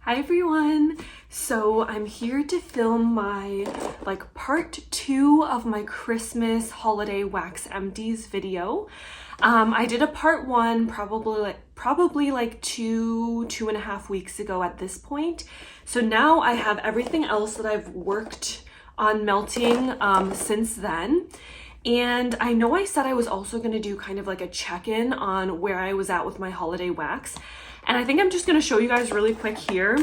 Hi everyone! So I'm here to film my part 2 of my Christmas holiday wax empties video. I did a part 1 probably like two and a half weeks ago at this point. So now I have everything else that I've worked on melting since then. And I know I said I was also going to do kind of like a check-in on where I was at with my holiday wax. And I think I'm just going to show you guys really quick here.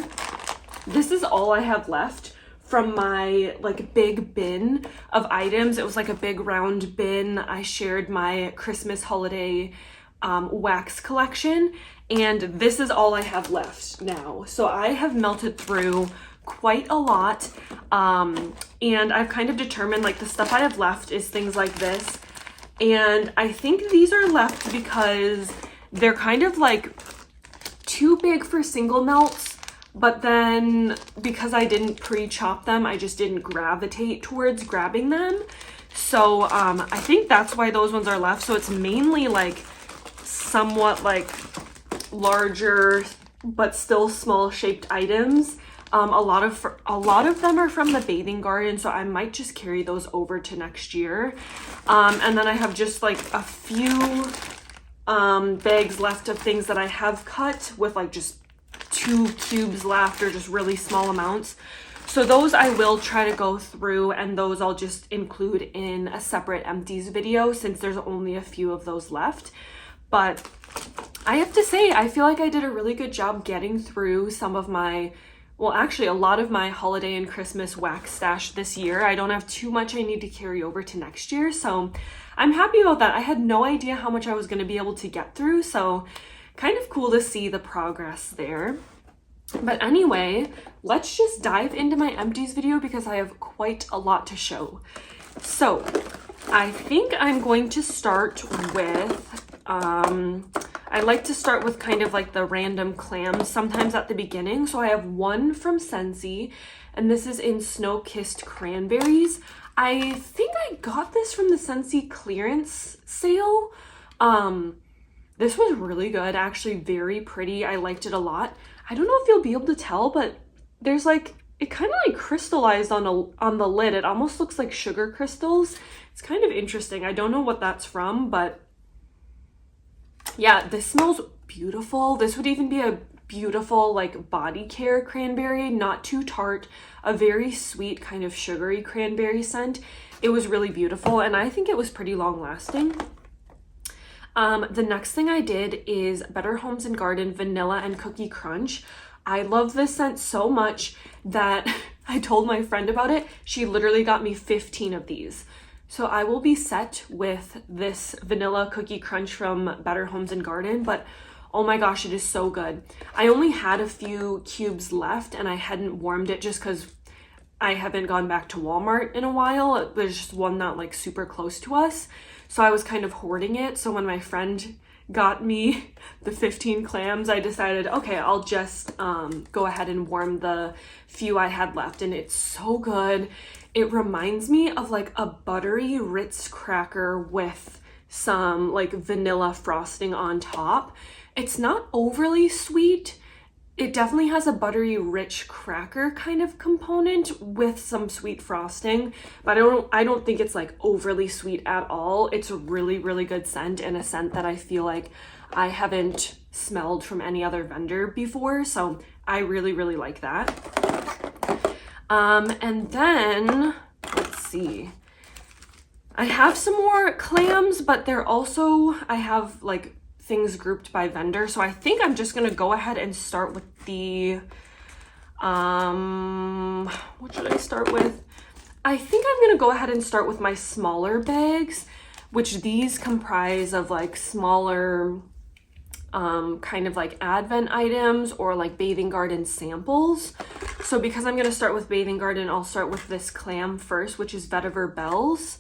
This is all I have left from my big bin of items. It was like a big round bin. I shared my Christmas holiday wax collection, and this is all I have left now. So I have melted through quite a lot, and I've kind of determined the stuff I have left is things like this. And I think these are left because they're kind of too big for single melts, but then because I didn't pre-chop them, I just didn't gravitate towards grabbing them. So I think that's why those ones are left. So it's mainly somewhat larger but still small shaped items. A lot of them are from the bathing garden, so I might just carry those over to next year. And then I have just a few bags left of things that I have cut with just 2 cubes left, or just really small amounts. So those I will try to go through, and those I'll just include in a separate empties video since there's only a few of those left. But I have to say, I feel like I did a really good job getting through some of my, well, actually a lot of my holiday and Christmas wax stash this year. I don't have too much I need to carry over to next year, so I'm happy about that. I had no idea how much I was going to be able to get through, so kind of cool to see the progress there. But anyway, let's just dive into my empties video because I have quite a lot to show. So I think I'm going to start with, I like to start with kind of the random clams sometimes at the beginning. So I have one from Scentsy, and this is in Snowkissed Cranberries. I think I got this from the Scentsy clearance sale. This was really good, actually very pretty. I liked it a lot. I don't know if you'll be able to tell, but there's it kind of crystallized on the lid. It almost looks like sugar crystals. It's kind of interesting. I don't know what that's from, but yeah, this smells beautiful. This would even be a beautiful body care cranberry, not too tart, a very sweet kind of sugary cranberry scent. It was really beautiful, and I think it was pretty long lasting. The next thing I did is Better Homes and Garden Vanilla and Cookie Crunch. I love this scent so much that I told my friend about it. She literally got me 15 of these. So I will be set with this Vanilla Cookie Crunch from Better Homes and Garden, but oh my gosh, it is so good. I only had a few cubes left, and I hadn't warmed it just because I haven't gone back to Walmart in a while. There's just one not super close to us. So I was kind of hoarding it. So when my friend got me the 15 clams, I decided, okay, I'll just go ahead and warm the few I had left. And it's so good. It reminds me of a buttery Ritz cracker with some vanilla frosting on top. It's not overly sweet. It definitely has a buttery rich cracker kind of component with some sweet frosting, but I don't think it's overly sweet at all. It's a really, really good scent, and a scent that I feel I haven't smelled from any other vendor before, so I really, really like that. And then let's see, I have some more clams, but they're also, I have things grouped by vendor. So I think I'm just gonna go ahead and start with the what should I start with? I think I'm gonna go ahead and start with my smaller bags, which these comprise of smaller kind of advent items or bathing garden samples. So because I'm gonna start with bathing garden, I'll start with this clam first, which is Vetiver Bells.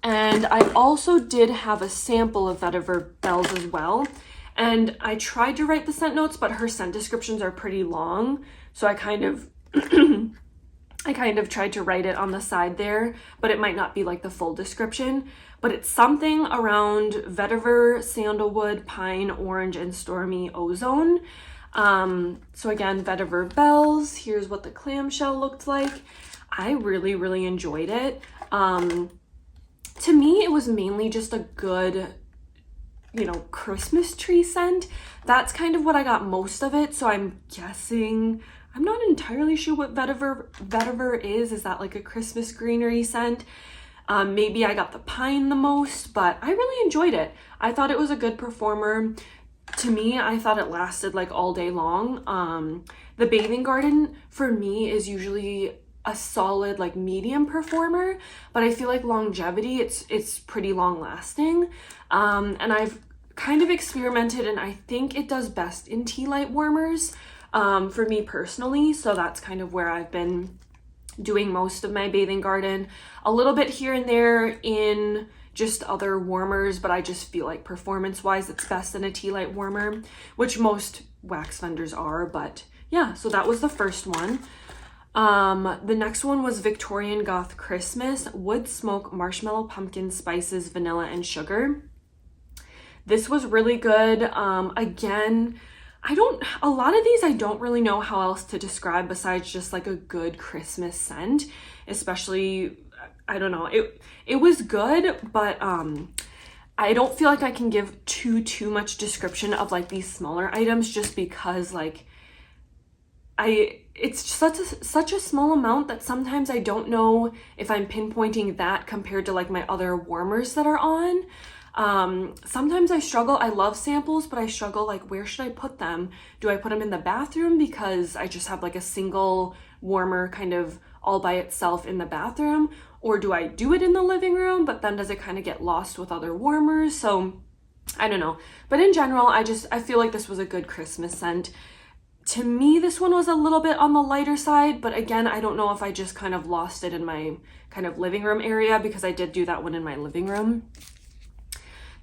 And I also did have a sample of Vetiver Bells as well. And I tried to write the scent notes, but her scent descriptions are pretty long. So I kind of tried to write it on the side there, but it might not be the full description. But it's something around vetiver, sandalwood, pine, orange, and stormy ozone. So again, Vetiver bells. Here's what the clamshell looked like. I really, really enjoyed it. To me, it was mainly just a good, you know, Christmas tree scent. That's kind of what I got most of it. So I'm guessing, I'm not entirely sure what Vetiver is. Is that like a Christmas greenery scent? Maybe I got the pine the most, but I really enjoyed it. I thought it was a good performer. To me, I thought it lasted like all day long. The Bathing Garden for me is usually a solid like medium performer, but I feel like longevity, it's pretty long lasting. And I've kind of experimented, and I think it does best in tea light warmers for me personally. So that's kind of where I've been doing most of my Bathing Garden. A little bit here and there in just other warmers, but I just feel like performance wise it's best in a tea light warmer, which most wax vendors are. But yeah, so that was the first one. The next one was Victorian Goth Christmas, wood smoke, marshmallow, pumpkin, spices, vanilla, and sugar. This was really good. Again, a lot of these I don't really know how else to describe besides just like a good Christmas scent, especially, I don't know, it was good, but I don't feel like I can give too much description of like these smaller items, just because like it's such a small amount that sometimes I don't know if I'm pinpointing that compared to like my other warmers that are on. Sometimes I struggle. I love samples, but I struggle like, where should I put them? Do I put them in the bathroom because I just have like a single warmer kind of all by itself in the bathroom? Or do I do it in the living room, but then does it kind of get lost with other warmers? So I don't know. But in general, I feel like this was a good Christmas scent. To me, this one was a little bit on the lighter side, but again, I don't know if I just kind of lost it in my kind of living room area, because I did do that one in my living room.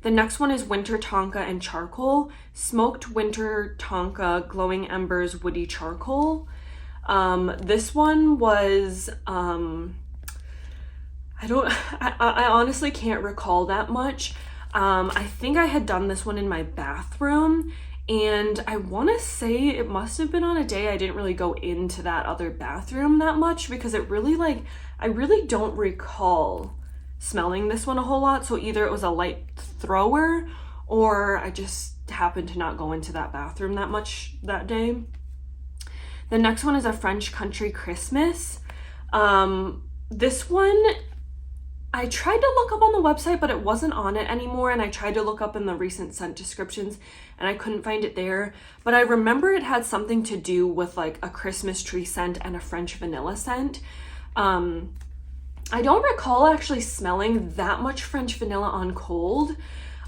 The next one is Winter Tonka and Charcoal. Smoked Winter Tonka, Glowing Embers, Woody Charcoal. This one was, I honestly can't recall that much. I think I had done this one in my bathroom, and I want to say it must have been on a day I didn't really go into that other bathroom that much, because it really like, I really don't recall smelling this one a whole lot. So either it was a light thrower, or I just happened to not go into that bathroom that much that day. The next one is a French Country Christmas. This one, I tried to look up on the website, but it wasn't on it anymore. And I tried to look up in the recent scent descriptions, and I couldn't find it there. But I remember it had something to do with like a Christmas tree scent and a French vanilla scent. I don't recall actually smelling that much French vanilla on cold,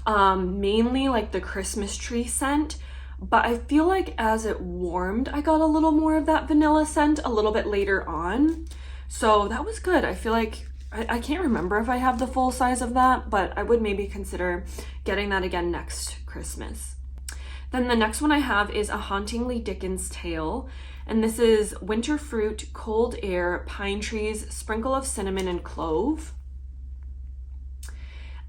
mainly like the Christmas tree scent. But I feel like as it warmed, I got a little more of that vanilla scent a little bit later on. So that was good. I feel like, I can't remember if I have the full size of that, but I would maybe consider getting that again next Christmas. Then the next one I have is a Hauntingly Dickens Tale. And this is winter fruit, cold air, pine trees, sprinkle of cinnamon and clove.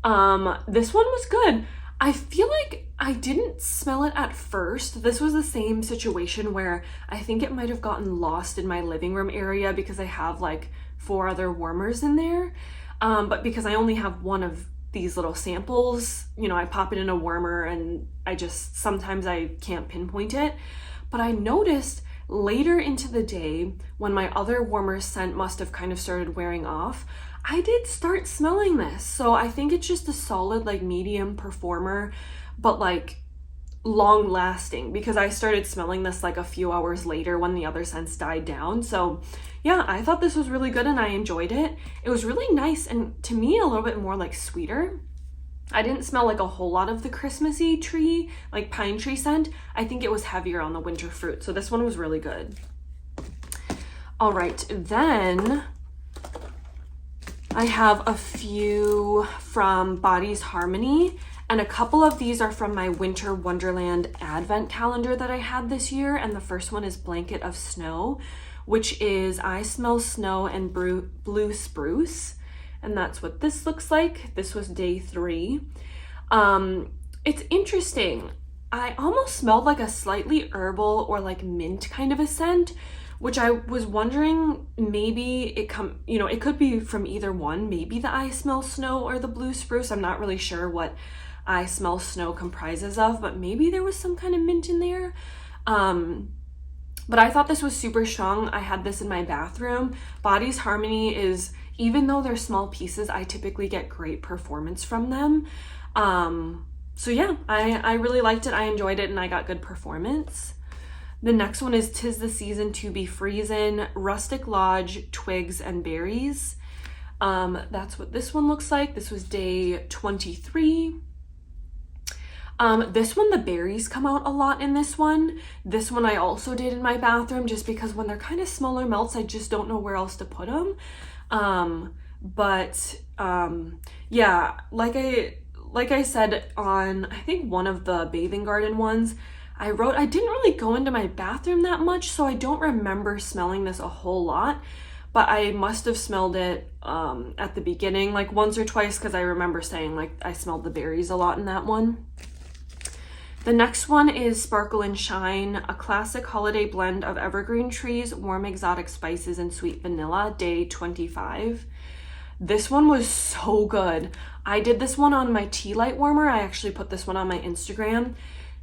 This one was good. I feel like I didn't smell it at first. This was the same situation where I think it might have gotten lost in my living room area because I have like 4 other warmers in there. But because I only have one of these little samples, you know, I pop it in a warmer and sometimes I can't pinpoint it. But I noticed later into the day, when my other warmer scent must have kind of started wearing off, I did start smelling this. So I think it's just a solid like medium performer, but like long lasting, because I started smelling this like a few hours later when the other scents died down. So yeah, I thought this was really good and I enjoyed it. It was really nice, and to me a little bit more like sweeter. I didn't smell like a whole lot of the Christmassy tree, like pine tree scent. I think it was heavier on the winter fruit. So this one was really good. All right, then I have a few from Body's Harmony, and a couple of these are from my Winter Wonderland advent calendar that I had this year. And the first one is Blanket of Snow, which is I Smell Snow and Blue Spruce. And that's what this looks like. This was day 3. It's interesting. I almost smelled like a slightly herbal or like mint kind of a scent, which I was wondering, maybe it it could be from either one. Maybe the I Smell Snow or the Blue Spruce. I'm not really sure what I Smell Snow comprises of, but maybe there was some kind of mint in there. But I thought this was super strong. I had this in my bathroom. Body's Harmony is, even though they're small pieces, I typically get great performance from them. So yeah, I really liked it. I enjoyed it and I got good performance. The next one is 'Tis the Season to be Freezin, Rustic Lodge, Twigs and Berries. That's what this one looks like. This was day 23. This one, the berries come out a lot in this one. This one I also did in my bathroom just because when they're kind of smaller melts, I just don't know where else to put them. Yeah, like I said on, I think one of the bathing garden ones, I didn't really go into my bathroom that much, so I don't remember smelling this a whole lot, but I must have smelled it at the beginning, like once or twice, because I remember saying like I smelled the berries a lot in that one. The next one is Sparkle and Shine, a classic holiday blend of evergreen trees, warm exotic spices, and sweet vanilla, day 25. This one was so good. I did this one on my tea light warmer. I actually put this one on my Instagram.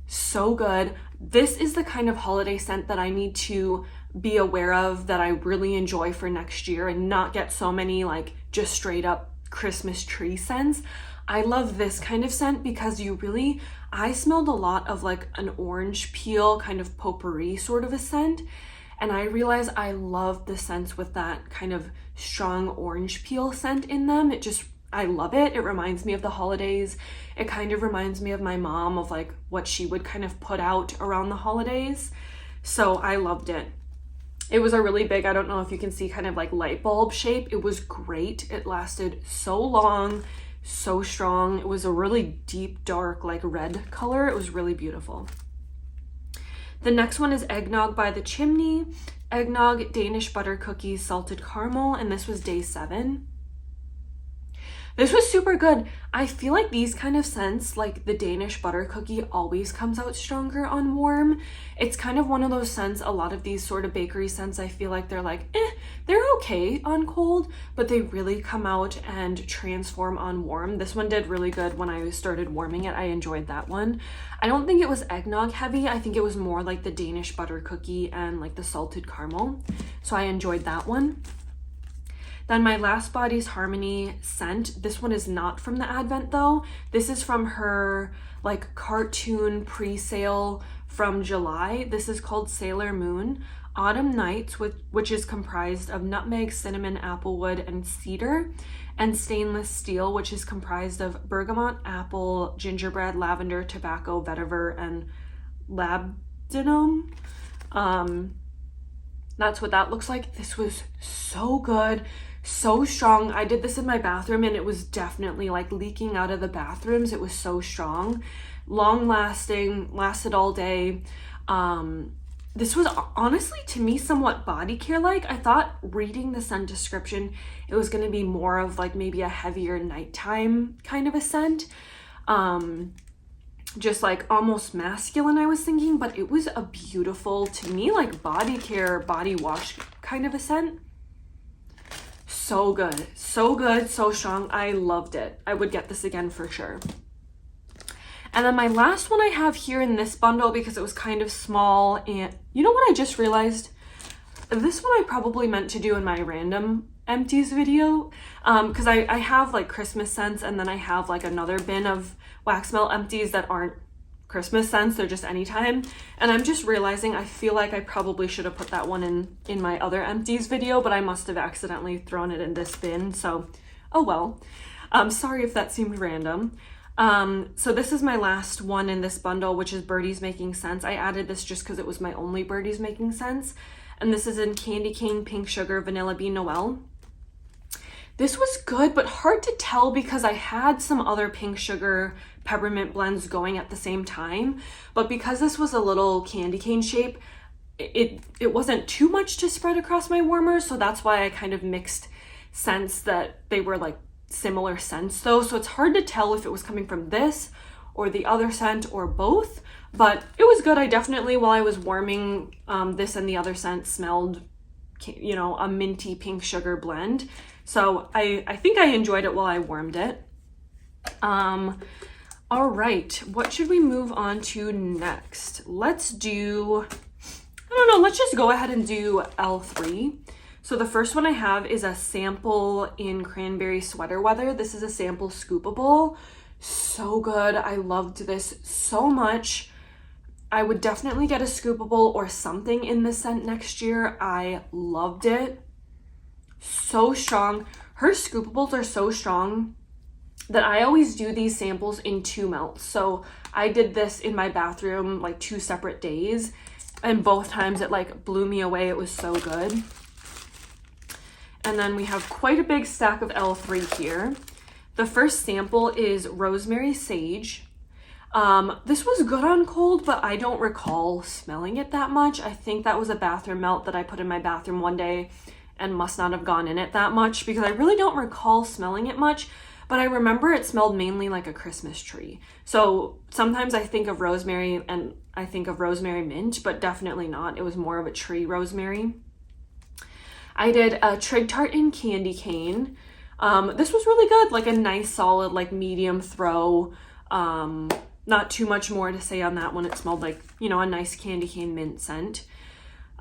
So good. This is the kind of holiday scent that I need to be aware of, that I really enjoy for next year, and not get so many like just straight up Christmas tree scents. I love this kind of scent because I smelled a lot of like an orange peel kind of potpourri sort of a scent, and I realized I love the scents with that kind of strong orange peel scent in them. I love it. It reminds me of the holidays. It kind of reminds me of my mom, of like what she would kind of put out around the holidays. So I loved it. It was a really big, I don't know if you can see, kind of like light bulb shape. It was great. It lasted so long, so strong. It was a really deep, dark, like red color. It was really beautiful. The next one is Eggnog by the Chimney. Eggnog, Danish butter cookies, salted caramel, and this was day 7. This was super good. I feel like these kind of scents, like the Danish butter cookie, always comes out stronger on warm. It's kind of one of those scents, a lot of these sort of bakery scents, I feel like they're like, they're okay on cold, but they really come out and transform on warm. This one did really good when I started warming it. I enjoyed that one. I don't think it was eggnog heavy. I think it was more like the Danish butter cookie and like the salted caramel. So I enjoyed that one. Then my last Body's Harmony scent, this one is not from the Advent though. This is from her like cartoon pre-sale from July. This is called Sailor Moon Autumn Nights, which is comprised of nutmeg, cinnamon, applewood, and cedar, and stainless steel, which is comprised of bergamot, apple, gingerbread, lavender, tobacco, vetiver, and labdanum. That's what that looks like. This was so good, so strong. I did this in my bathroom and it was definitely like leaking out of the bathrooms. It was so strong, long lasting, lasted all day. This was honestly, to me, somewhat body care like. I thought, reading the scent description, it was going to be more of like maybe a heavier nighttime kind of a scent. Just like almost masculine, I was thinking, but it was a beautiful, to me, like body care, body wash kind of a scent. So good, so strong. I loved it. I would get this again for sure. And then my last one I have here in this bundle, because it was kind of small, and you know what I just realized? This one I probably meant to do in my random empties video, because I have like Christmas scents, and then I have like another bin of wax melt empties that aren't Christmas scents, they're just anytime. And I'm just realizing I feel like I probably should have put that one in my other empties video, but I must have accidentally thrown it in this bin, so oh well. Sorry if that seemed random. So this is my last one in this bundle, which is Birdies Making Sense. I added this just because it was my only Birdies Making Sense, and this is in Candy Cane, Pink Sugar, Vanilla Bean, Noel. This was good, but hard to tell because I had some other Pink Sugar Peppermint blends going at the same time, but because this was a little candy cane shape, it wasn't too much to spread across my warmer, so that's why I kind of mixed scents that they were like similar scents though, so it's hard to tell if it was coming from this or the other scent or both, but it was good. I definitely, while I was warming, this and the other scent smelled, you know, a minty pink sugar blend. So I think I enjoyed it while I warmed it. All right, what should we move on to next? Let's do, I don't know, let's just go ahead and do L3. So the first one I have is a sample in Cranberry Sweater Weather. This is a sample scoopable. So good. I loved this so much. I would definitely get a scoopable or something in this scent next year. I loved it. So strong. Her scoopables are so strong that I always do these samples in 2 melts. So I did this in my bathroom like 2 separate days, and both times it like blew me away. It was so good. And then we have quite a big stack of L3 here. The first sample is Rosemary Sage. This was good on cold, but I don't recall smelling it that much. I think that was a bathroom melt that I put in my bathroom one day and must not have gone in it that much, because I really don't recall smelling it much. But I remember it smelled mainly like a Christmas tree. So sometimes I think of rosemary and I think of rosemary mint, but definitely not. It was more of a tree rosemary. I did a Trig Tart in Candy Cane. This was really good, like a nice solid, like medium throw. Not too much more to say on that one. It smelled like, you know, a nice candy cane mint scent.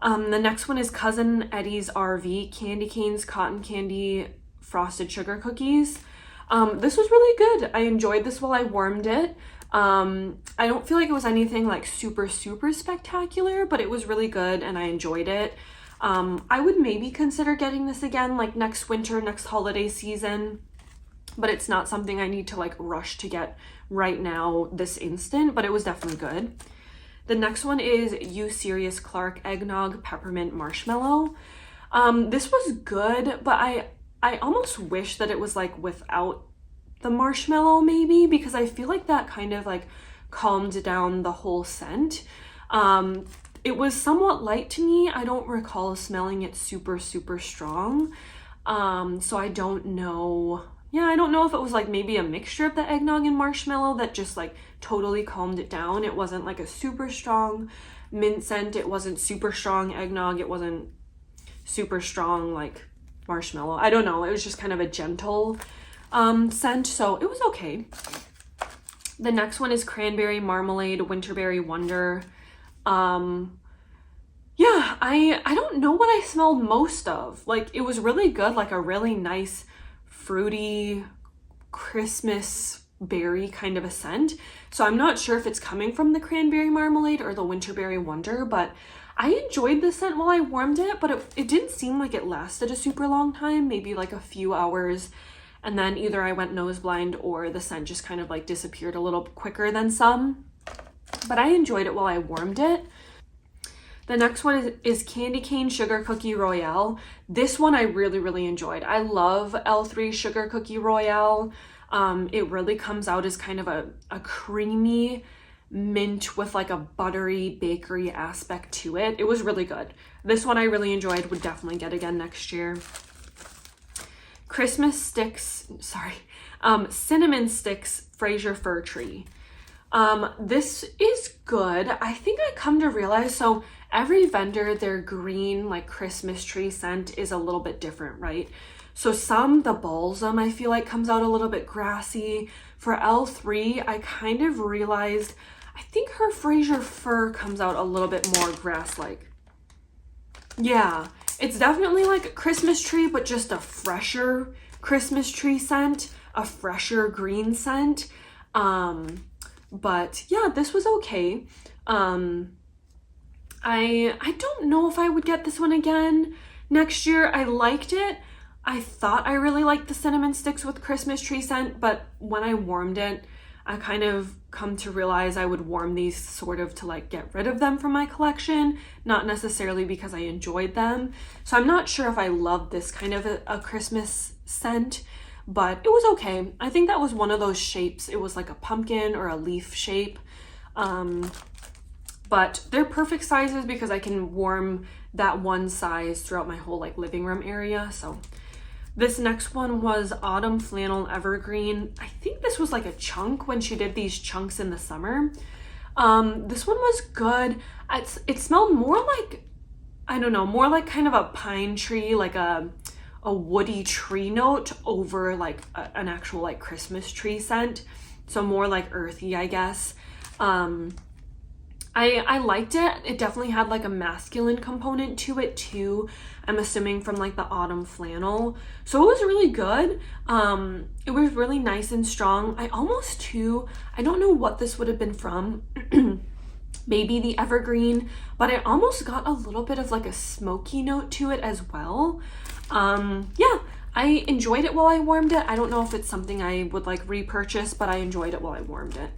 The next one is Cousin Eddie's RV Candy Canes Cotton Candy Frosted Sugar Cookies. This was really good. I enjoyed this while I warmed it. I don't feel like it was anything like super spectacular, but it was really good and I enjoyed it. I would maybe consider getting this again like next winter, next holiday season, but it's not something I need to like rush to get right now this instant, but it was definitely good. The next one is You Serious Clark Eggnog Peppermint Marshmallow. This was good, but I almost wish that it was like without the marshmallow maybe, because I feel like that kind of like calmed down the whole scent. It was somewhat light to me. I don't recall smelling it super strong. So I don't know. Yeah, I don't know if it was like maybe a mixture of the eggnog and marshmallow that just like totally calmed it down. It wasn't like a super strong mint scent. It wasn't super strong eggnog. It wasn't super strong like marshmallow. I don't know. It was just kind of a gentle scent. So it was okay. The next one is Cranberry Marmalade Winterberry Wonder. Yeah, I don't know what I smelled most of. Like it was really good, like a really nice fruity Christmas berry kind of a scent. So I'm not sure if it's coming from the Cranberry Marmalade or the Winterberry Wonder, but I enjoyed the scent while I warmed it, but it didn't seem like it lasted a super long time, maybe like a few hours. And then either I went nose blind or the scent just kind of like disappeared a little quicker than some. But I enjoyed it while I warmed it. The next one is Candy Cane Sugar Cookie Royale. This one I really enjoyed. I love L3 Sugar Cookie Royale. It really comes out as kind of a creamy mint with like a buttery bakery aspect to it. It was really good. This one I really enjoyed, would definitely get again next year. Cinnamon Sticks Fraser Fir Tree. This is good. I think I come to realize, so every vendor, their green like Christmas tree scent is a little bit different, right? So the balsam I feel like comes out a little bit grassy. For L3, I kind of realized, I think her Fraser Fir comes out a little bit more grass-like. Yeah, it's definitely like Christmas tree, but just a fresher Christmas tree scent, a fresher green scent. But yeah, this was okay. I don't know if I would get this one again next year. I liked it. I thought I really liked the cinnamon sticks with Christmas tree scent, but when I warmed it, I kind of come to realize I would warm these sort of to like get rid of them from my collection, not necessarily because I enjoyed them. So I'm not sure if I love this kind of a Christmas scent, but it was okay. I think that was one of those shapes. It was like a pumpkin or a leaf shape. But they're perfect sizes because I can warm that one size throughout my whole like living room area. So this next one was Autumn Flannel Evergreen. I think this was like a chunk when she did these chunks in the summer. This one was good. It smelled more like, I don't know, more like kind of a pine tree, like a woody tree note over like an actual like Christmas tree scent. So more like earthy, I guess. I liked it. It definitely had like a masculine component to it too. I'm assuming from like the autumn flannel. So it was really good. It was really nice and strong. I don't know what this would have been from. Maybe the Evergreen, but I almost got a little bit of like a smoky note to it as well. Yeah, I enjoyed it while I warmed it. I don't know if it's something I would like repurchase, but I enjoyed it while I warmed it.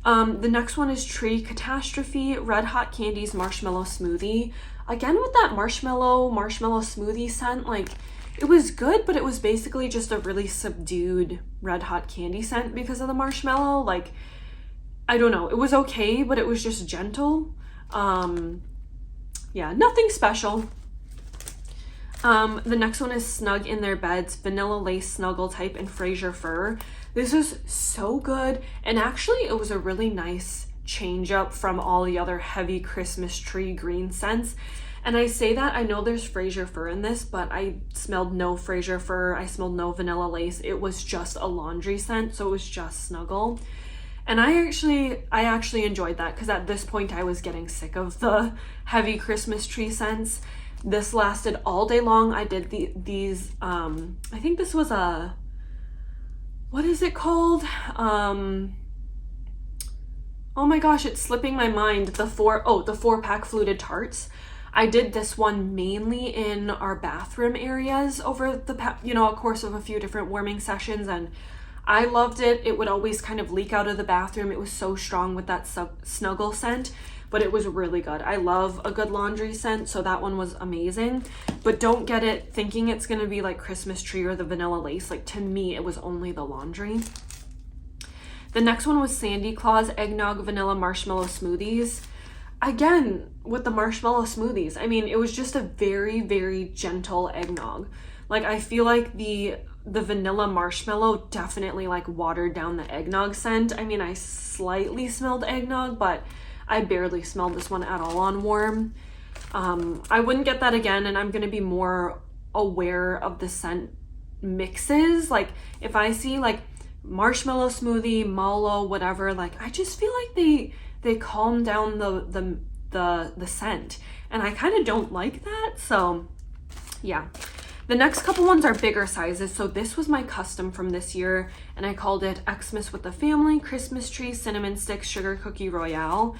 The next one is CATastrophy Red Hot Candies Marshmallow Smoothie. Again, with that marshmallow smoothie scent, like it was good, but it was basically just a really subdued red hot candy scent because of the marshmallow. Like, I don't know, it was okay, but it was just gentle. Yeah, nothing special. The next one is Snug in Their Beds Vanilla Lace Snuggle Type and Fraser Fur. This is so good, and actually it was a really nice change up from all the other heavy Christmas tree green scents. And I say that, I know there's Fraser Fur in this, but I smelled no Fraser Fur, I smelled no vanilla lace. It was just a laundry scent, so it was just Snuggle. And I actually enjoyed that, because at this point I was getting sick of the heavy Christmas tree scents. This lasted all day long. I did these, I think this was a, what is it called? Oh my gosh, it's slipping my mind. The 4-pack fluted tarts. I did this one mainly in our bathroom areas over the course of a few different warming sessions, and I loved it. It would always kind of leak out of the bathroom. It was so strong with that Snuggle scent, but it was really good. I love a good laundry scent, so that one was amazing. But don't get it thinking it's gonna be like Christmas tree or the vanilla lace. Like, to me, it was only the laundry. The next one was Sandy Claus Eggnog Vanilla Marshmallow Smoothies. Again, with the marshmallow smoothies, I mean, it was just a very, very gentle eggnog. Like, I feel like the vanilla marshmallow definitely like watered down the eggnog scent. I mean, I slightly smelled eggnog, but I barely smelled this one at all on warm. I wouldn't get that again, and I'm gonna be more aware of the scent mixes. Like, if I see like marshmallow smoothie, mallow, whatever, like I just feel like they calm down the scent, and I kind of don't like that. So yeah. The next couple ones are bigger sizes. So this was my custom from this year, and I called it Xmas with the Family, Christmas Tree, Cinnamon Sticks, Sugar Cookie Royale.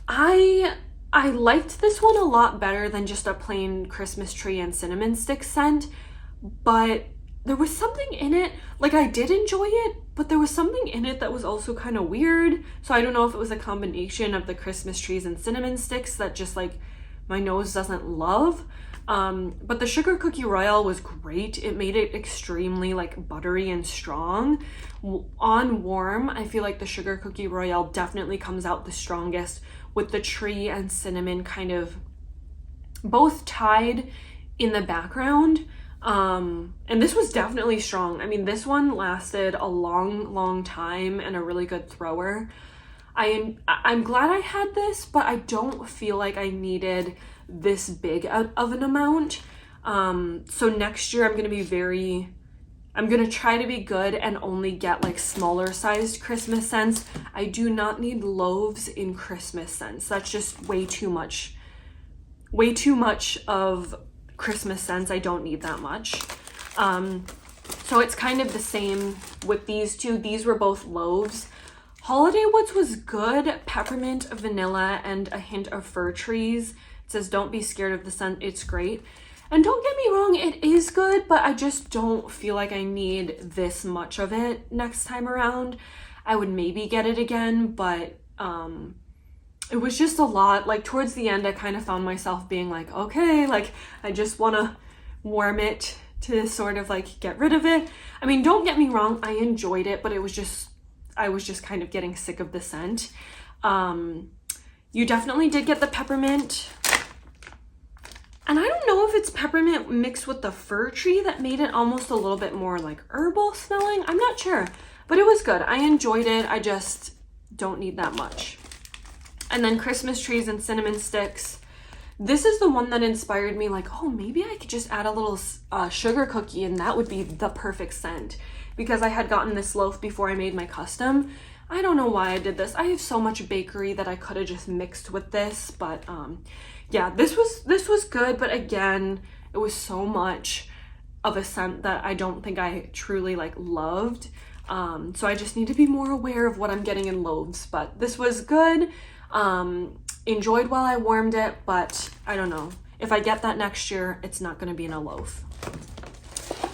I liked this one a lot better than just a plain Christmas tree and cinnamon stick scent, but there was something in it, like I did enjoy it, but there was something in it that was also kind of weird. So I don't know if it was a combination of the Christmas trees and cinnamon sticks that just like my nose doesn't love. But the Sugar Cookie Royale was great. It made it extremely like buttery and strong. On warm, I feel like the Sugar Cookie Royale definitely comes out the strongest, with the tree and cinnamon kind of both tied in the background. And this was definitely strong. I mean, this one lasted a long time and a really good thrower. I'm glad I had this, but I don't feel like I needed this big of an amount. So next year I'm gonna try to be good and only get like smaller sized Christmas scents. I do not need loaves in Christmas scents. That's just way too much of Christmas scents. I don't need that much. So it's kind of the same with these two. These were both loaves. Holiday Woods was good. Peppermint, vanilla, and a hint of fir trees. It says, don't be scared of the scent. It's great. And don't get me wrong, it is good, but I just don't feel like I need this much of it next time around. I would maybe get it again, but it was just a lot. Like, towards the end, I kind of found myself being like, okay, like, I just want to warm it to sort of like get rid of it. I mean, don't get me wrong, I enjoyed it, but I was just kind of getting sick of the scent. You definitely did get the peppermint. And I don't know if it's peppermint mixed with the fir tree that made it almost a little bit more like herbal smelling. I'm not sure, but it was good. I enjoyed it. I just don't need that much. And then Christmas trees and cinnamon sticks. This is the one that inspired me, like, oh, maybe I could just add a little sugar cookie and that would be the perfect scent, because I had gotten this loaf before I made my custom. I don't know why I did this. I have so much bakery that I could have just mixed with this, but yeah, this was good, but again, it was so much of a scent that I don't think I truly like loved. So I just need to be more aware of what I'm getting in loaves, but this was good. Enjoyed while I warmed it, but I don't know. If I get that next year, it's not going to be in a loaf.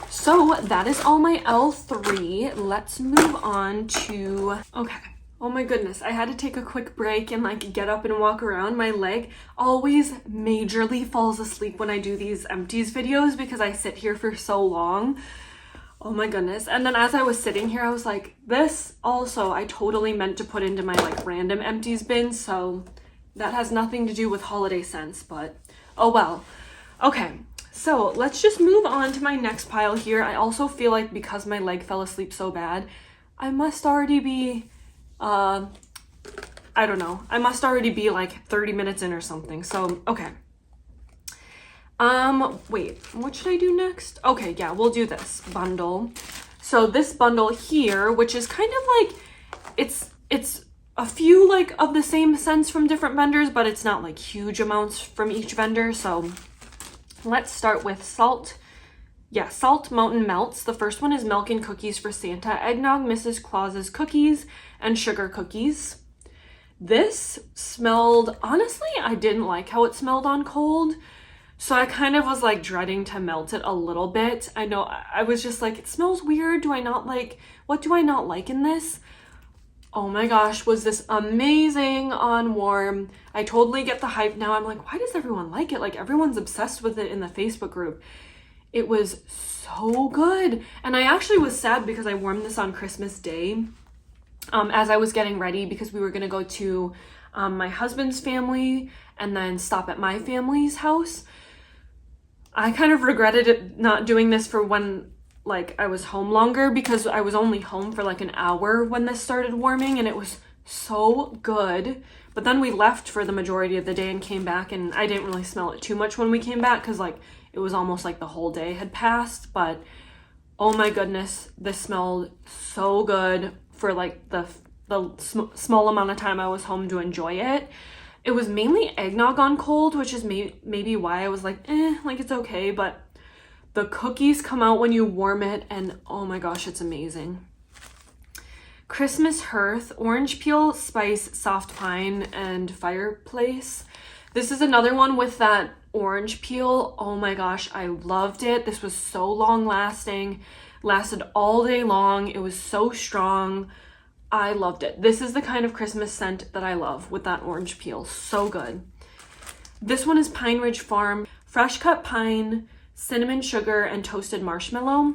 So that is all my L3. Let's move on to, okay. Oh my goodness, I had to take a quick break and like get up and walk around. My leg always majorly falls asleep when I do these empties videos because I sit here for so long. Oh my goodness. And then as I was sitting here, I was like, this also I totally meant to put into my like random empties bin, so that has nothing to do with holiday scents, but oh well. Okay, so let's just move on to my next pile here. I also feel like because my leg fell asleep so bad, I must already be I don't know. I must already be like 30 minutes in or something. So, okay. Wait, what should I do next? Okay, yeah, we'll do this bundle. So this bundle here, which is kind of like, it's a few like of the same scents from different vendors, but it's not like huge amounts from each vendor. So let's start with salt. Yeah, Salt Mountain Melts. The first one is Milk and Cookies for Santa, Eggnog, Mrs. Claus's Cookies, and Sugar Cookies. This smelled, honestly, I didn't like how it smelled on cold. So I kind of was like dreading to melt it a little bit. I know, I was just like, it smells weird. Do I not like, what do I not like in this? Oh my gosh, was this amazing on warm. I totally get the hype now. I'm like, why does everyone like it? Like everyone's obsessed with it in the Facebook group. It was so good. And I actually was sad because I warmed this on Christmas Day as I was getting ready, because we were going to go to my husband's family and then stop at my family's house. I kind of regretted it not doing this for when like I was home longer, because I was only home for like an hour when this started warming, and it was so good. But then we left for the majority of the day and came back, and I didn't really smell it too much when we came back because like it was almost like the whole day had passed. But oh my goodness, this smelled so good for like the small amount of time I was home to enjoy it. It was mainly eggnog on cold, which is maybe why I was like, like it's okay. But the cookies come out when you warm it, and oh my gosh, it's amazing. Christmas Hearth, Orange Peel, Spice, Soft Pine, and Fireplace. This is another one with that orange peel. Oh my gosh, I loved it. This was so long lasting, lasted all day long. It was so strong. I loved it. This is the kind of Christmas scent that I love with that orange peel. So good. This one is Pine Ridge Farm, fresh cut pine, cinnamon sugar, and toasted marshmallow.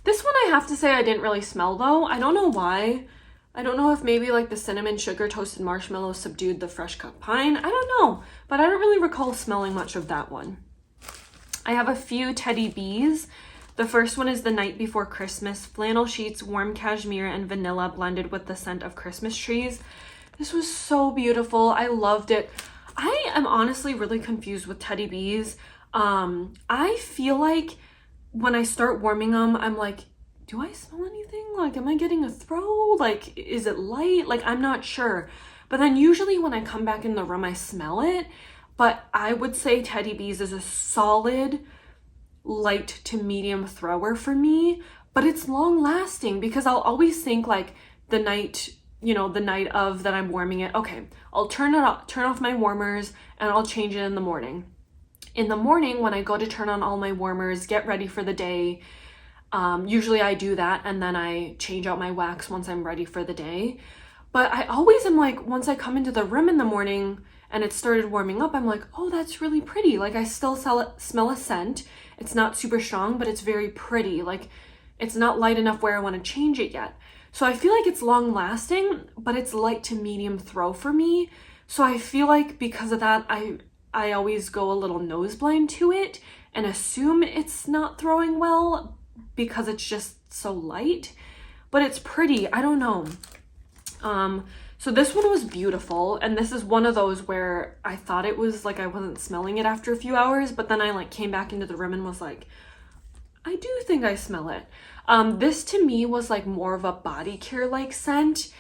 This one I have to say I didn't really smell though. I don't know why. I don't know if maybe like the cinnamon sugar toasted marshmallow subdued the fresh cut pine. I don't know, but I don't really recall smelling much of that one. I have a few Teddy Bees. The first one is The Night Before Christmas, flannel sheets, warm cashmere, and vanilla blended with the scent of Christmas trees. This was so beautiful. I loved it. I am honestly really confused with Teddy Bees. I feel like when I start warming them, I'm like, do I smell anything? Like, am I getting a throw? Like, is it light? Like, I'm not sure. But then usually when I come back in the room, I smell it. But I would say Teddy Bees is a solid light to medium thrower for me. But it's long lasting, because I'll always think like the night, you know, the night of that I'm warming it. Okay, I'll turn off my warmers and I'll change it in the morning. In the morning, when I go to turn on all my warmers, get ready for the day, usually I do that, and then I change out my wax once I'm ready for the day. But I always am like, once I come into the room in the morning and it started warming up, I'm like, oh, that's really pretty. Like, I still smell a scent. It's not super strong, but it's very pretty. Like, it's not light enough where I want to change it yet. So I feel like it's long lasting, but it's light to medium throw for me. So I feel like because of that, I always go a little nose blind to it and assume it's not throwing well because it's just so light, but it's pretty. I don't know. So this one was beautiful, and this is one of those where I thought it was like I wasn't smelling it after a few hours, but then I like came back into the room and was like, I do think I smell it. This to me was like more of a body care like scent.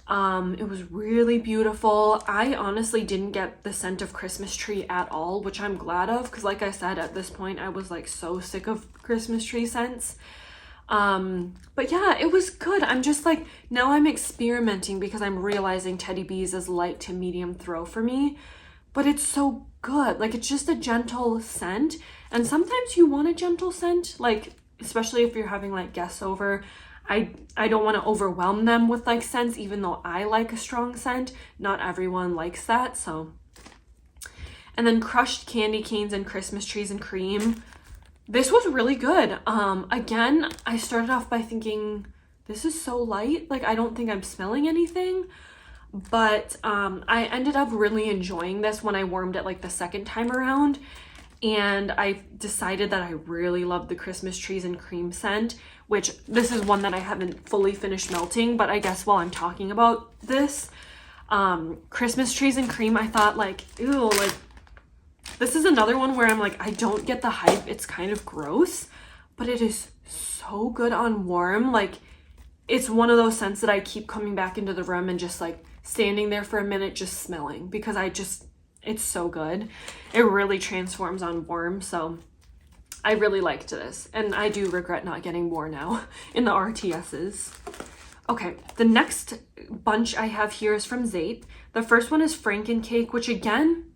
It was really beautiful. I honestly didn't get the scent of Christmas tree at all, which I'm glad of, because like I said, at this point I was like so sick of Christmas tree scents. But yeah, it was good. I'm just like, now I'm experimenting because I'm realizing Teddy Bees is light to medium throw for me, but it's so good. Like, it's just a gentle scent, and sometimes you want a gentle scent, like especially if you're having like guests over. I don't want to overwhelm them with like scents, even though I like a strong scent. Not everyone likes that. So, and then crushed candy canes and Christmas trees and cream. This was really good. Again, I started off by thinking, this is so light, like I don't think I'm smelling anything, but I ended up really enjoying this when I warmed it like the second time around, and I decided that I really love the Christmas trees and cream scent, which this is one that I haven't fully finished melting, but I guess while I'm talking about this, Christmas trees and cream, I thought like, ew, like, this is another one where I'm like, I don't get the hype. It's kind of gross, but it is so good on warm. Like, it's one of those scents that I keep coming back into the room and just like standing there for a minute just smelling, because it's so good. It really transforms on warm. So I really liked this, and I do regret not getting more now in the RTSs. Okay, the next bunch I have here is from Zape. The first one is Franken Cake, which again,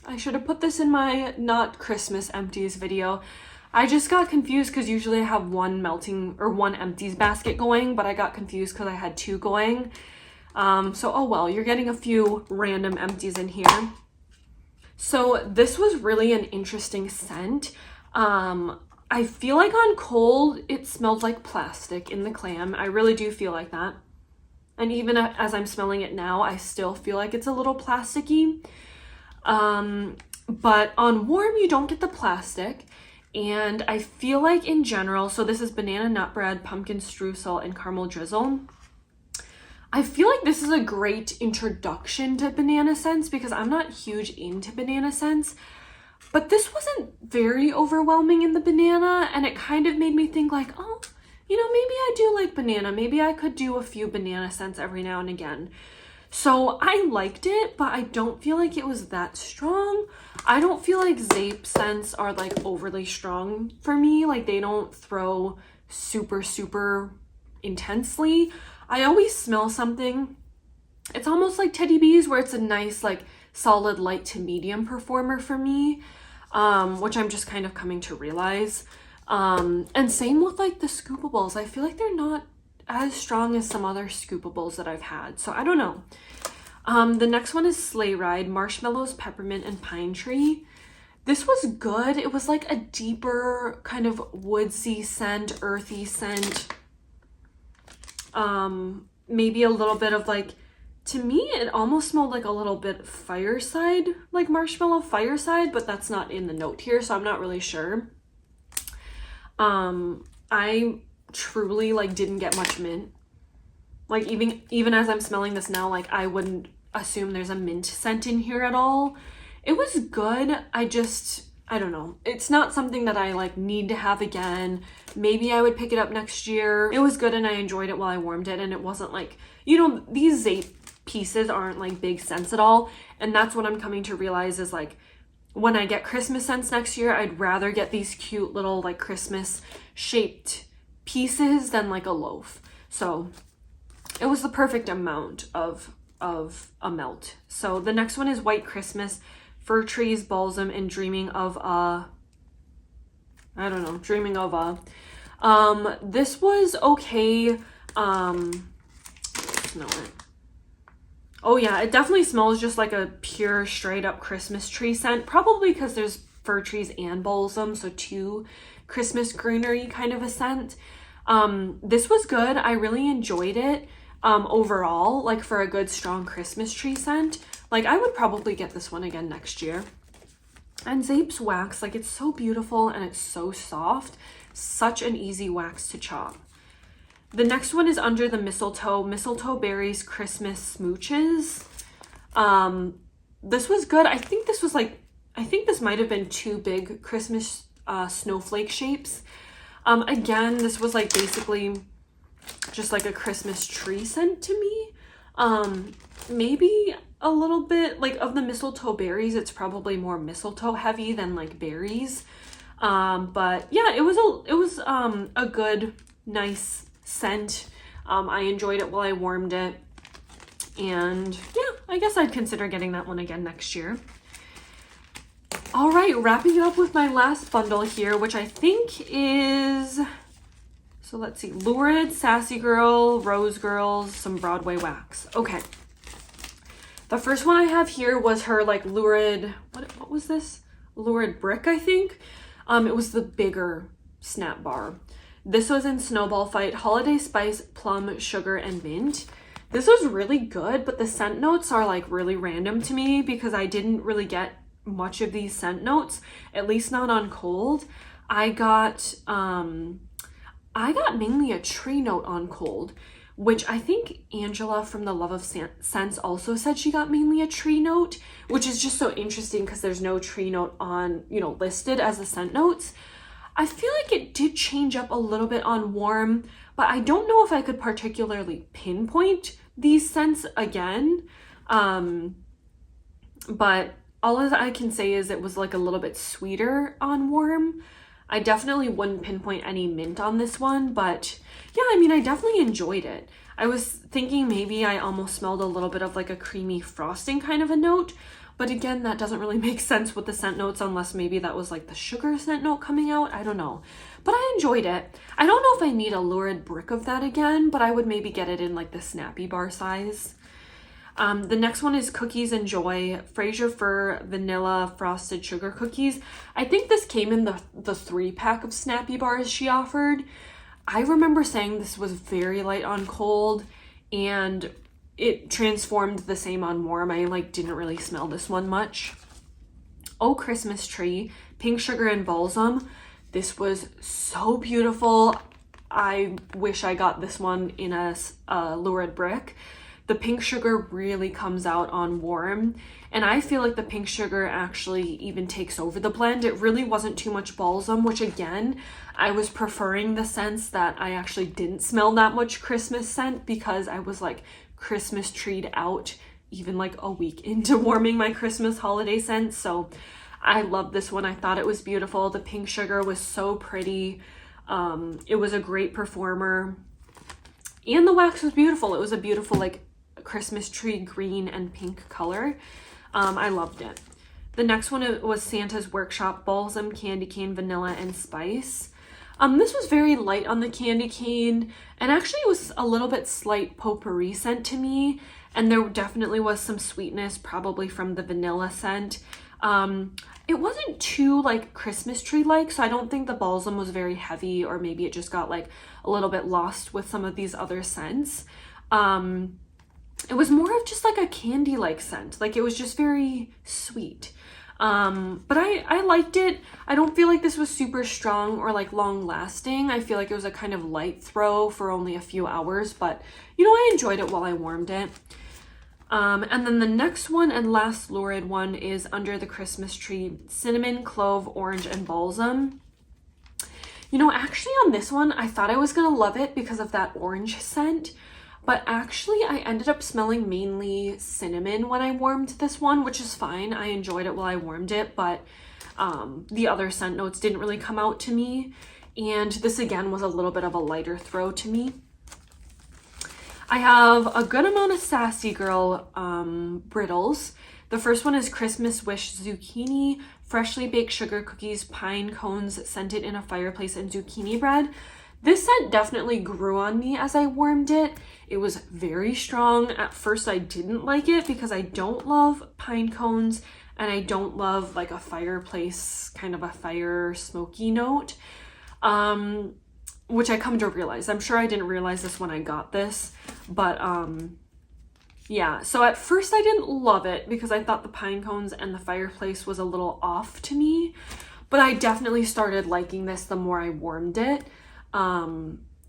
I should have put this in my not Christmas empties video. I just got confused because usually I have one melting or one empties basket going, but I got confused because I had two going. So, oh well, you're getting a few random empties in here. So this was really an interesting scent. I feel like on cold, it smelled like plastic in the clam. I really do feel like that. And even as I'm smelling it now, I still feel like it's a little plasticky. But on warm, you don't get the plastic. And I feel like in general, so this is banana nut bread, pumpkin streusel, and caramel drizzle. I feel like this is a great introduction to banana scents because I'm not huge into banana scents, but this wasn't very overwhelming in the banana, and it kind of made me think like, oh, you know, maybe I do like banana. Maybe I could do a few banana scents every now and again. So I liked it, but I don't feel like it was that strong. I don't feel like Zape scents are like overly strong for me. Like, they don't throw super, super intensely. I always smell something. It's almost like Teddy Bees, where it's a nice, like, solid light to medium performer for me, which I'm just kind of coming to realize. And same with like the Scoopables. I feel like they're not as strong as some other Scoopables that I've had. So I don't know. The next one is Sleigh Ride, Marshmallows, Peppermint, and Pine Tree. This was good. It was like a deeper kind of woodsy scent, earthy scent. Maybe a little bit of like, to me, it almost smelled like a little bit fireside, like marshmallow fireside, but that's not in the note here, so I'm not really sure. I truly like didn't get much mint. Like, even as I'm smelling this now, like I wouldn't assume there's a mint scent in here at all. It was good. I don't know. It's not something that I like need to have again. Maybe I would pick it up next year. It was good and I enjoyed it while I warmed it, and it wasn't like, you know, these Zape pieces aren't like big scents at all. And that's what I'm coming to realize is like, when I get Christmas scents next year, I'd rather get these cute little like Christmas shaped pieces than like a loaf. So it was the perfect amount of a melt. So the next one is White Christmas, Fir Trees, Balsam, and Dreaming of a, I don't know, Dreaming of a. This was okay. Smell it. Oh yeah, it definitely smells just like a pure straight up Christmas tree scent, probably because there's fir trees and balsam, so two Christmas greenery kind of a scent. This was good. I really enjoyed it. Overall, like for a good strong Christmas tree scent, like I would probably get this one again next year. And Zape's wax, like it's so beautiful and it's so soft, such an easy wax to chop. The next one is Under the Mistletoe Berries Christmas Smooches. This was good. I think this might have been 2 big Christmas snowflake shapes. Again, this was like basically just like a Christmas tree scent to me. Maybe a little bit like of the mistletoe berries, it's probably more mistletoe heavy than like berries. But yeah, it was a good, nice scent. I enjoyed it while I warmed it. And yeah, I guess I'd consider getting that one again next year. All right, wrapping it up with my last bundle here, which I think is, so let's see, Lurid, Sassy Girl, Rose Girls, some Broadway wax. Okay. The first one I have here was her like Lurid, what was this? Lurid Brick, I think. It was the bigger snap bar. This was in Snowball Fight, Holiday Spice, Plum, Sugar, and Mint. This was really good, but the scent notes are like really random to me because I didn't really get much of these scent notes, at least not on cold. I got mainly a tree note on cold, which I think Angela from The Love of Scents also said she got mainly a tree note, which is just so interesting because there's no tree note on, you know, listed as the scent notes. I feel like it did change up a little bit on warm, but I don't know if I could particularly pinpoint these scents again. But all I can say is it was like a little bit sweeter on warm. I definitely wouldn't pinpoint any mint on this one, but yeah, I mean, I definitely enjoyed it. I was thinking maybe I almost smelled a little bit of like a creamy frosting kind of a note, but again, that doesn't really make sense with the scent notes unless maybe that was like the sugar scent note coming out. I don't know, but I enjoyed it. I don't know if I need a Lurid Brick of that again, but I would maybe get it in like the snappy bar size. The next one is Cookies and Joy, Fraser Fir Vanilla Frosted Sugar Cookies. I think this came in the 3-pack of snappy bars she offered. I remember saying this was very light on cold and it transformed the same on warm. I like didn't really smell this one much. Oh Christmas Tree, Pink Sugar and Balsam. This was so beautiful. I wish I got this one in a Lurid Brick. The pink sugar really comes out on warm, and I feel like the pink sugar actually even takes over the blend. It really wasn't too much balsam, which again, I was preferring the scents that I actually didn't smell that much Christmas scent because I was like Christmas treed out even like a week into warming my Christmas holiday scent. So I love this one. I thought it was beautiful. The pink sugar was so pretty. It was a great performer. And the wax was beautiful. It was a beautiful like Christmas tree green and pink color. I loved it. The next one was Santa's Workshop Balsam, Candy Cane, Vanilla, and Spice. This was very light on the candy cane, and actually it was a little bit slight potpourri scent to me, and there definitely was some sweetness probably from the vanilla scent. It wasn't too like Christmas tree like, so I don't think the balsam was very heavy, or maybe it just got like a little bit lost with some of these other scents. It was more of just like a candy like scent, like it was just very sweet. But I liked it. I don't feel like this was super strong or like long lasting. I feel like it was a kind of light throw for only a few hours, but you know, I enjoyed it while I warmed it. And then the next one and last lurid one is Under the Christmas Tree, Cinnamon, Clove, Orange, and Balsam. You know, actually on this one, I thought I was gonna love it because of that orange scent, but actually I ended up smelling mainly cinnamon when I warmed this one, which is fine. I enjoyed it while I warmed it, but the other scent notes didn't really come out to me. And this again was a little bit of a lighter throw to me. I have a good amount of Sassy Girl brittles. The first one is Christmas Wish Zucchini, Freshly Baked Sugar Cookies, Pine Cones Scented in a Fireplace, and Zucchini Bread. This scent definitely grew on me as I warmed it. It was very strong. At first I didn't like it because I don't love pine cones and I don't love like a fireplace, kind of a fire smoky note, which I come to realize. I'm sure I didn't realize this when I got this, but yeah. So at first I didn't love it because I thought the pine cones and the fireplace was a little off to me, but I definitely started liking this the more I warmed it.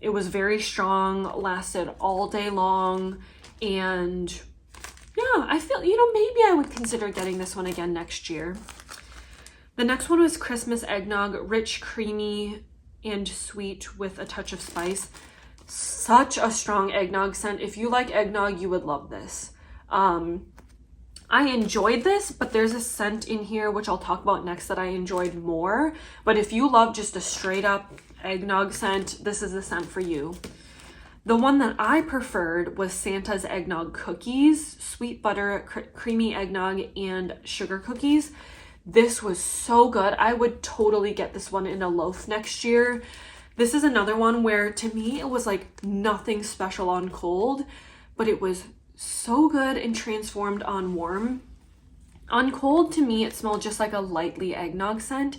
It was very strong, lasted all day long, and yeah, I feel, you know, maybe I would consider getting this one again next year. The next one was Christmas Eggnog, rich, creamy, and sweet with a touch of spice. Such a strong eggnog scent. If you like eggnog, you would love this. I enjoyed this, but there's a scent in here, which I'll talk about next, that I enjoyed more. But if you love just a straight up eggnog scent, this is the scent for you. The one that I preferred was Santa's Eggnog Cookies, sweet butter, creamy eggnog, and sugar cookies. This was so good. I would totally get this one in a loaf next year. This is another one where, to me, it was like nothing special on cold, but it was so good and transformed on warm. On cold, to me, it smelled just like a lightly eggnog scent,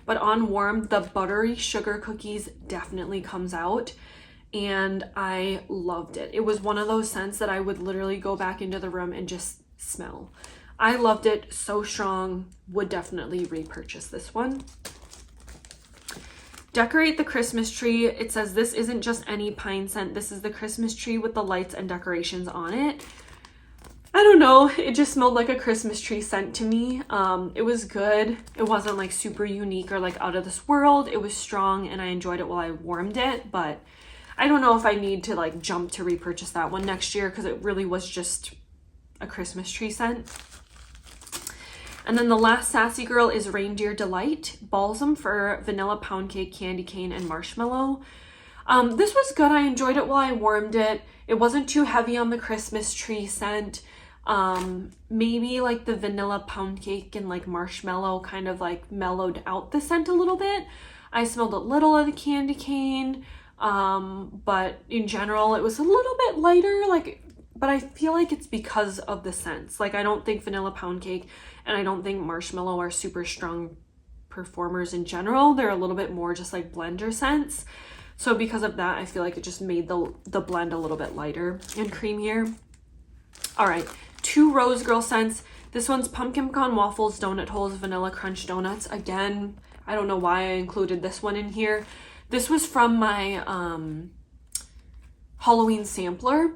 but on warm, the buttery sugar cookies definitely comes out, and I loved it. It was one of those scents that I would literally go back into the room and just smell. I loved it, so strong, would definitely repurchase this one. Decorate the Christmas tree. It says this isn't just any pine scent. This is the Christmas tree with the lights and decorations on it. I don't know. It just smelled like a Christmas tree scent to me. It was good. It wasn't like super unique or like out of this world. It was strong and I enjoyed it while I warmed it, but I don't know if I need to like jump to repurchase that one next year because it really was just a Christmas tree scent. And then the last Sassy Girl is Reindeer Delight, balsam for vanilla pound cake, candy cane, and marshmallow. This was good. I enjoyed it while I warmed it. It wasn't too heavy on the Christmas tree scent. Maybe like the vanilla pound cake and like marshmallow kind of like mellowed out the scent a little bit. I smelled a little of the candy cane, but in general, it was a little bit lighter, but I feel like it's because of the scents. Like, I don't think vanilla pound cake and I don't think marshmallow are super strong performers in general. They're a little bit more just like blender scents. So because of that, I feel like it just made the blend a little bit lighter and creamier. All right, 2 Rose Girl scents. This one's Pumpkin Pecan Waffles, Donut Holes, Vanilla Crunch Donuts. Again, I don't know why I included this one in here. This was from my Halloween sampler.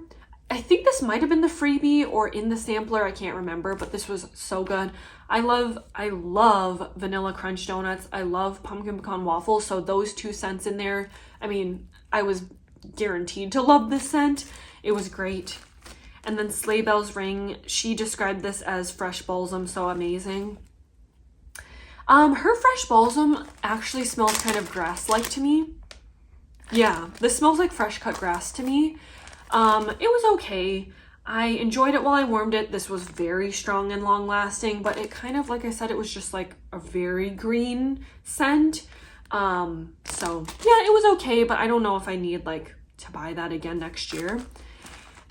I think this might have been the freebie or in the sampler. I can't remember, but this was so good. I love Vanilla Crunch Donuts. I love Pumpkin Pecan Waffles. So those 2 scents in there, I mean, I was guaranteed to love this scent. It was great. And then Sleigh Bells Ring, she described this as fresh balsam, so amazing. Her fresh balsam actually smells kind of grass-like to me. Yeah, this smells like fresh cut grass to me. It was okay. I enjoyed it while I warmed it. This was very strong and long lasting, but it kind of, like I said, it was just like a very green scent. So yeah, it was okay, but I don't know if I need like to buy that again next year.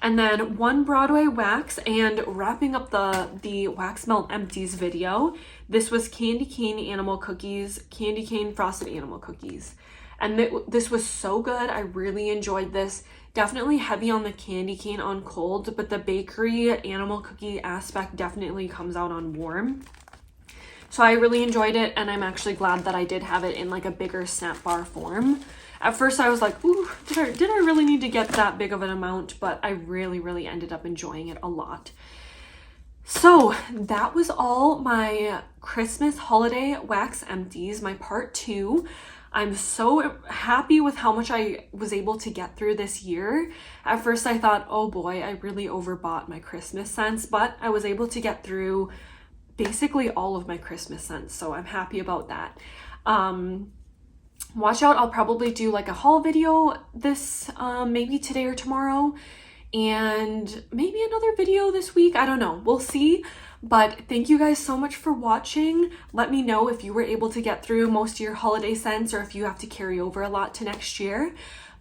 And then One Broadway Wax, and wrapping up the Wax Melt Empties video, this was Candy Cane Animal Cookies, Candy Cane Frosted Animal Cookies. And this was so good. I really enjoyed this. Definitely heavy on the candy cane on cold, but the bakery animal cookie aspect definitely comes out on warm. So I really enjoyed it, and I'm actually glad that I did have it in like a bigger snap bar form. At first I was like, ooh, did I really need to get that big of an amount? But I really ended up enjoying it a lot. So that was all my Christmas holiday wax empties, my part 2. I'm so happy with how much I was able to get through this year. At first I thought, oh boy, I really overbought my Christmas scents, but I was able to get through basically all of my Christmas scents, so I'm happy about that. Watch out, I'll probably do like a haul video this maybe today or tomorrow, and maybe another video this week. I don't know, we'll see. But thank you guys so much for watching. Let me know if you were able to get through most of your holiday scents or if you have to carry over a lot to next year.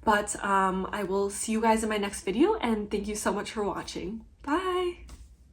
But I will see you guys in my next video, and thank you so much for watching. Bye!